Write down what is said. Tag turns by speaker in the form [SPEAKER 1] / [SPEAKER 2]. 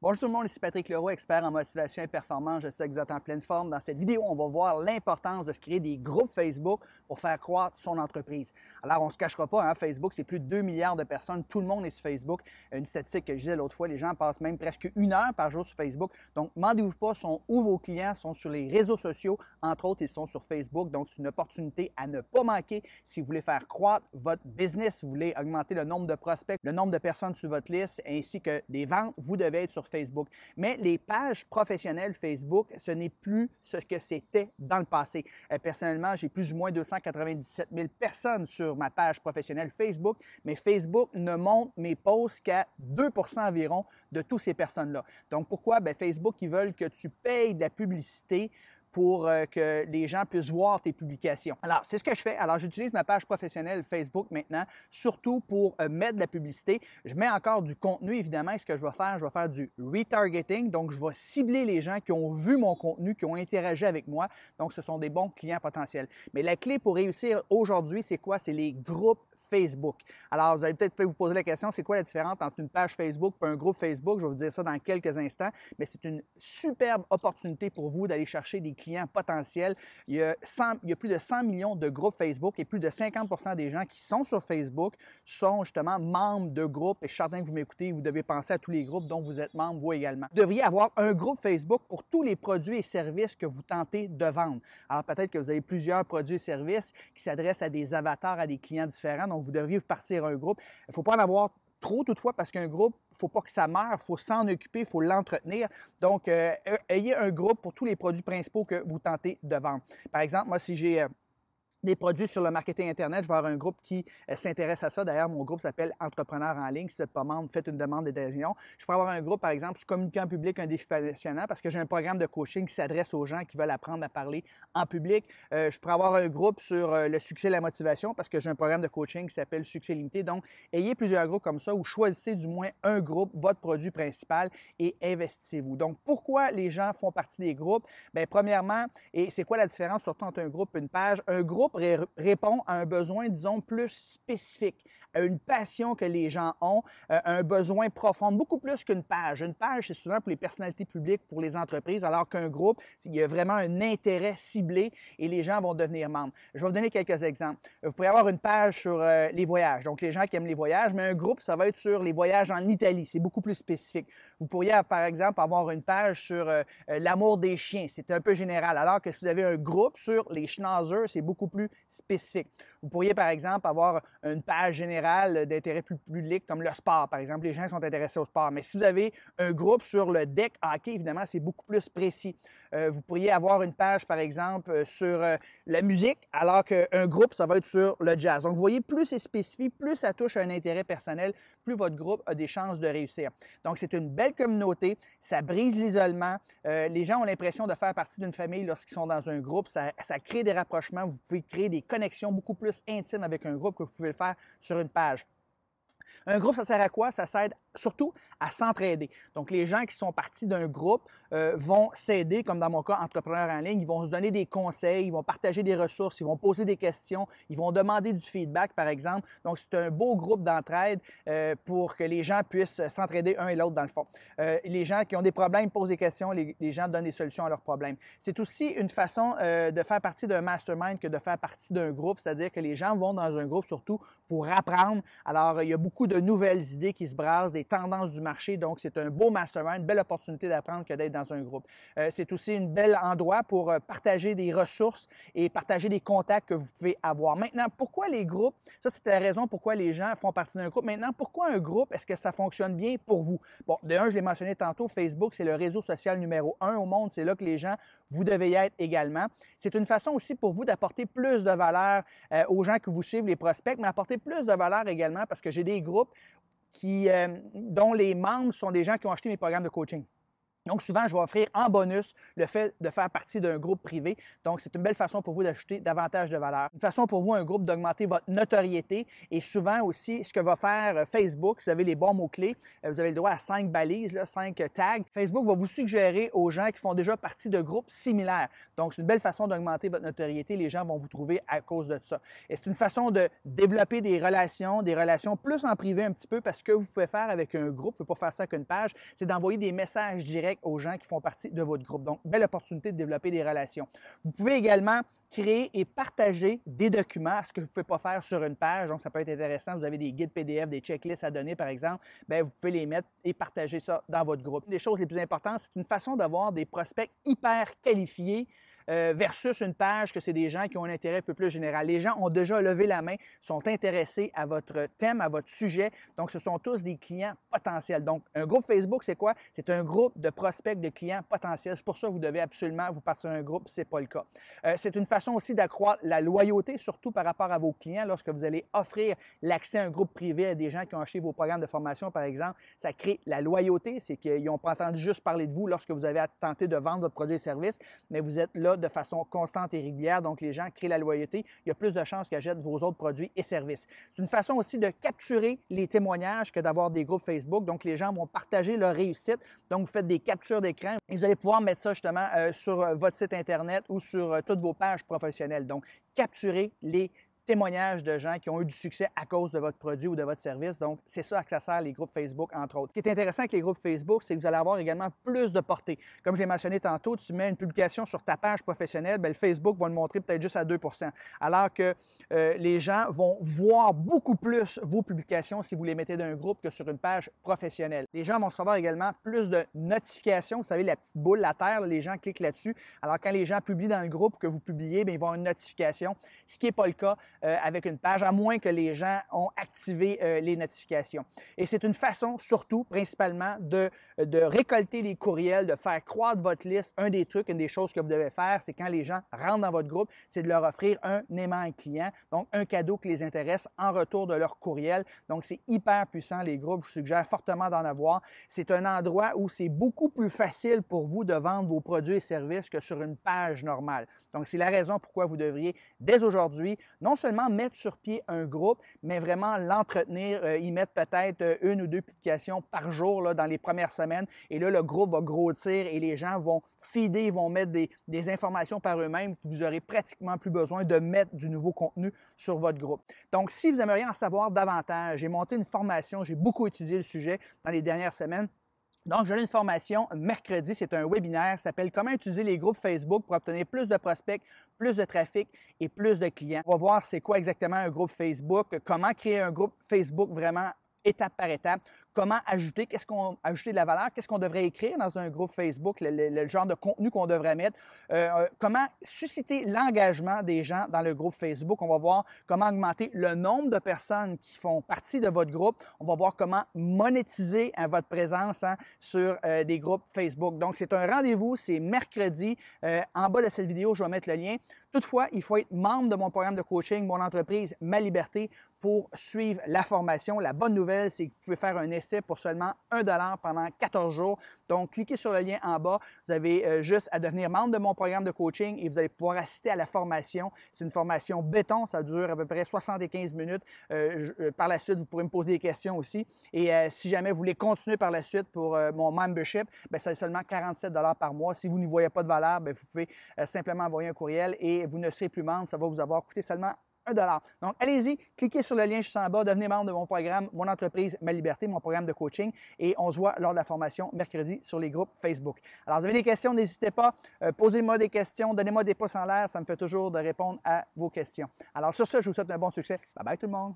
[SPEAKER 1] Bonjour tout le monde, ici Patrick Leroy, expert en motivation et performance. Je sais que vous êtes en pleine forme. Dans cette vidéo, on va voir l'importance de se créer des groupes Facebook pour faire croître son entreprise. Alors, on ne se cachera pas, hein, Facebook, c'est plus de 2 milliards de personnes. Tout le monde est sur Facebook. Une statistique que je disais l'autre fois, les gens passent même presque 1 heure par jour sur Facebook. Donc, demandez-vous pas, sont où vos clients sont sur les réseaux sociaux. Entre autres, ils sont sur Facebook. Donc, c'est une opportunité à ne pas manquer si vous voulez faire croître votre business, si vous voulez augmenter le nombre de prospects, le nombre de personnes sur votre liste, ainsi que des ventes. Vous devez être sur Facebook. Mais les pages professionnelles Facebook, ce n'est plus ce que c'était dans le passé. Personnellement, j'ai plus ou moins 297 000 personnes sur ma page professionnelle Facebook, mais Facebook ne montre mes posts qu'à 2 environ de toutes ces personnes-là. Donc, pourquoi? Bien, Facebook, ils veulent que tu payes de la publicité pour que les gens puissent voir tes publications. Alors, c'est ce que je fais. Alors, j'utilise ma page professionnelle Facebook maintenant, surtout pour mettre de la publicité. Je mets encore du contenu, évidemment. Et ce que je vais faire du retargeting. Donc, je vais cibler les gens qui ont vu mon contenu, qui ont interagi avec moi. Donc, ce sont des bons clients potentiels. Mais la clé pour réussir aujourd'hui, c'est quoi? C'est les groupes Facebook. Alors, vous allez peut-être vous poser la question, c'est quoi la différence entre une page Facebook et un groupe Facebook? Je vais vous dire ça dans quelques instants, mais c'est une superbe opportunité pour vous d'aller chercher des clients potentiels. Il y a plus de 100 millions de groupes Facebook et plus de 50% des gens qui sont sur Facebook sont justement membres de groupes. Et je suis certain que vous m'écoutez, vous devez penser à tous les groupes dont vous êtes membre, vous également. Vous devriez avoir un groupe Facebook pour tous les produits et services que vous tentez de vendre. Alors, peut-être que vous avez plusieurs produits et services qui s'adressent à des avatars, à des clients différents. Donc, vous devriez vous partir un groupe. Il ne faut pas en avoir trop toutefois parce qu'un groupe, il ne faut pas que ça meure, il faut s'en occuper, il faut l'entretenir. Donc, ayez un groupe pour tous les produits principaux que vous tentez de vendre. Par exemple, moi, si j'ai des produits sur le marketing Internet, je vais avoir un groupe qui s'intéresse à ça. D'ailleurs, mon groupe s'appelle Entrepreneurs en ligne. Si vous n'êtes pas membre, faites une demande d'adhésion. Je pourrais avoir un groupe, par exemple, sur communiquant public, un défi passionnant, parce que j'ai un programme de coaching qui s'adresse aux gens qui veulent apprendre à parler en public. Je pourrais avoir un groupe sur le succès et la motivation, parce que j'ai un programme de coaching qui s'appelle Succès limité. Donc, ayez plusieurs groupes comme ça ou choisissez du moins un groupe, votre produit principal, et investissez-vous. Donc, pourquoi les gens font partie des groupes? Bien, premièrement, et c'est quoi la différence surtout entre un groupe et une page? Un groupe répond à un besoin, disons, plus spécifique, à une passion que les gens ont, un besoin profond, beaucoup plus qu'une page. Une page, c'est souvent pour les personnalités publiques, pour les entreprises, alors qu'un groupe, il y a vraiment un intérêt ciblé et les gens vont devenir membres. Je vais vous donner quelques exemples. Vous pourriez avoir une page sur les voyages, donc les gens qui aiment les voyages, mais un groupe, ça va être sur les voyages en Italie, c'est beaucoup plus spécifique. Vous pourriez, par exemple, avoir une page sur l'amour des chiens, c'est un peu général, alors que si vous avez un groupe sur les schnauzers, c'est beaucoup plus spécifique. Vous pourriez, par exemple, avoir une page générale d'intérêt public comme le sport, par exemple. Les gens sont intéressés au sport. Mais si vous avez un groupe sur le deck hockey, évidemment, c'est beaucoup plus précis. Vous pourriez avoir une page, par exemple, sur la musique, alors qu'un groupe, ça va être sur le jazz. Donc, vous voyez, plus c'est spécifique, plus ça touche à un intérêt personnel, plus votre groupe a des chances de réussir. Donc, c'est une belle communauté. Ça brise l'isolement. Les gens ont l'impression de faire partie d'une famille lorsqu'ils sont dans un groupe. Ça crée des rapprochements. Vous pouvez créer des connexions beaucoup plus intimes avec un groupe que vous pouvez le faire sur une page. Un groupe, ça sert à quoi? Ça sert surtout à s'entraider. Donc, les gens qui sont partis d'un groupe vont s'aider, comme dans mon cas, entrepreneur en ligne. Ils vont se donner des conseils, ils vont partager des ressources, ils vont poser des questions, ils vont demander du feedback, par exemple. Donc, c'est un beau groupe d'entraide pour que les gens puissent s'entraider un et l'autre, dans le fond. Les gens qui ont des problèmes posent des questions, les gens donnent des solutions à leurs problèmes. C'est aussi une façon de faire partie d'un mastermind que de faire partie d'un groupe, c'est-à-dire que les gens vont dans un groupe surtout pour apprendre. Alors, il y a beaucoup de nouvelles idées qui se brassent, des tendances du marché. Donc, c'est un beau mastermind, une belle opportunité d'apprendre que d'être dans un groupe. C'est aussi un bel endroit pour partager des ressources et partager des contacts que vous pouvez avoir. Maintenant, pourquoi les groupes? Ça, c'est la raison pourquoi les gens font partie d'un groupe. Maintenant, pourquoi un groupe? Est-ce que ça fonctionne bien pour vous? Bon, de un, je l'ai mentionné tantôt, Facebook, c'est le réseau social numéro 1 au monde. C'est là que les gens, vous devez y être également. C'est une façon aussi pour vous d'apporter plus de valeur aux gens qui vous suivent, les prospects, mais apporter plus de valeur également parce que j'ai des groupes dont les membres sont des gens qui ont acheté mes programmes de coaching. Donc, souvent, je vais offrir en bonus le fait de faire partie d'un groupe privé. Donc, c'est une belle façon pour vous d'ajouter davantage de valeur. Une façon pour vous, un groupe, d'augmenter votre notoriété. Et souvent aussi, ce que va faire Facebook, si vous avez les bons mots-clés, vous avez le droit à 5 balises, 5 tags. Facebook va vous suggérer aux gens qui font déjà partie de groupes similaires. Donc, c'est une belle façon d'augmenter votre notoriété. Les gens vont vous trouver à cause de ça. Et c'est une façon de développer des relations plus en privé un petit peu, parce que vous pouvez faire avec un groupe, vous ne pouvez pas faire ça qu'une page, c'est d'envoyer des messages directs aux gens qui font partie de votre groupe. Donc, belle opportunité de développer des relations. Vous pouvez également créer et partager des documents, ce que vous ne pouvez pas faire sur une page. Donc, ça peut être intéressant. Vous avez des guides PDF, des checklists à donner, par exemple. Bien, vous pouvez les mettre et partager ça dans votre groupe. Une des choses les plus importantes, c'est une façon d'avoir des prospects hyper qualifiés versus une page que c'est des gens qui ont un intérêt un peu plus général. Les gens ont déjà levé la main, sont intéressés à votre thème, à votre sujet. Donc, ce sont tous des clients potentiels. Donc, un groupe Facebook, c'est quoi? C'est un groupe de prospects de clients potentiels. C'est pour ça que vous devez absolument vous partir un groupe si ce n'est pas le cas. C'est une façon aussi d'accroître la loyauté, surtout par rapport à vos clients. Lorsque vous allez offrir l'accès à un groupe privé à des gens qui ont acheté vos programmes de formation, par exemple, ça crée la loyauté. C'est qu'ils n'ont pas entendu juste parler de vous lorsque vous avez tenté de vendre votre produit et service, mais vous êtes là de façon constante et régulière. Donc, les gens créent la loyauté. Il y a plus de chances qu'ils achètent vos autres produits et services. C'est une façon aussi de capturer les témoignages que d'avoir des groupes Facebook. Donc, les gens vont partager leur réussite. Donc, vous faites des captures d'écran et vous allez pouvoir mettre ça justement sur votre site Internet ou sur toutes vos pages professionnelles. Donc, capturer les témoignages de gens qui ont eu du succès à cause de votre produit ou de votre service. Donc, c'est ça que ça sert, les groupes Facebook, entre autres. Ce qui est intéressant avec les groupes Facebook, c'est que vous allez avoir également plus de portée. Comme je l'ai mentionné tantôt, tu mets une publication sur ta page professionnelle, bien, le Facebook va le montrer peut-être juste à 2 alors que les gens vont voir beaucoup plus vos publications si vous les mettez dans un groupe que sur une page professionnelle. Les gens vont recevoir également plus de notifications. Vous savez, la petite boule à terre, là, les gens cliquent là-dessus. Alors, quand les gens publient dans le groupe que vous publiez, bien, ils vont avoir une notification, ce qui n'est pas le cas avec une page, à moins que les gens ont activé les notifications. Et c'est une façon, surtout, principalement, de récolter les courriels, de faire croître votre liste. Un des trucs, une des choses que vous devez faire, c'est quand les gens rentrent dans votre groupe, c'est de leur offrir un aimant client, donc un cadeau qui les intéresse en retour de leur courriel. Donc, c'est hyper puissant, les groupes. Je vous suggère fortement d'en avoir. C'est un endroit où c'est beaucoup plus facile pour vous de vendre vos produits et services que sur une page normale. Donc, c'est la raison pourquoi vous devriez, dès aujourd'hui, non seulement mettre sur pied un groupe, mais vraiment l'entretenir, y mettre peut-être 1 ou 2 publications par jour là, dans les premières semaines. Et là, le groupe va grossir et les gens vont feeder, vont mettre des informations par eux-mêmes. Vous n'aurez pratiquement plus besoin de mettre du nouveau contenu sur votre groupe. Donc, si vous aimeriez en savoir davantage, j'ai monté une formation, j'ai beaucoup étudié le sujet dans les dernières semaines. Donc, j'ai une formation mercredi, c'est un webinaire, ça s'appelle « Comment utiliser les groupes Facebook pour obtenir plus de prospects, plus de trafic et plus de clients ». On va voir c'est quoi exactement un groupe Facebook, comment créer un groupe Facebook vraiment étape par étape, comment ajouter, ajouter de la valeur, qu'est-ce qu'on devrait écrire dans un groupe Facebook, le genre de contenu qu'on devrait mettre, comment susciter l'engagement des gens dans le groupe Facebook. On va voir comment augmenter le nombre de personnes qui font partie de votre groupe. On va voir comment monétiser votre présence sur des groupes Facebook. Donc, c'est un rendez-vous, c'est mercredi. En bas de cette vidéo, je vais mettre le lien. Toutefois, il faut être membre de mon programme de coaching, mon entreprise, Ma Liberté, pour suivre la formation. La bonne nouvelle, c'est que vous pouvez faire un essai pour seulement 1 $ pendant 14 jours. Donc, cliquez sur le lien en bas. Vous avez juste à devenir membre de mon programme de coaching et vous allez pouvoir assister à la formation. C'est une formation béton. Ça dure à peu près 75 minutes. Par la suite, vous pourrez me poser des questions aussi. Et si jamais vous voulez continuer par la suite pour mon membership, bien, c'est seulement 47 $ par mois. Si vous n'y voyez pas de valeur, bien, vous pouvez simplement envoyer un courriel et vous ne serez plus membre. Ça va vous avoir coûté seulement 1 $. Donc, allez-y, cliquez sur le lien juste en bas, devenez membre de mon programme, mon entreprise, Ma Liberté, mon programme de coaching, et on se voit lors de la formation mercredi sur les groupes Facebook. Alors, vous avez des questions, n'hésitez pas, posez-moi des questions, donnez-moi des pouces en l'air, ça me fait toujours de répondre à vos questions. Alors, sur ce, je vous souhaite un bon succès. Bye bye tout le monde!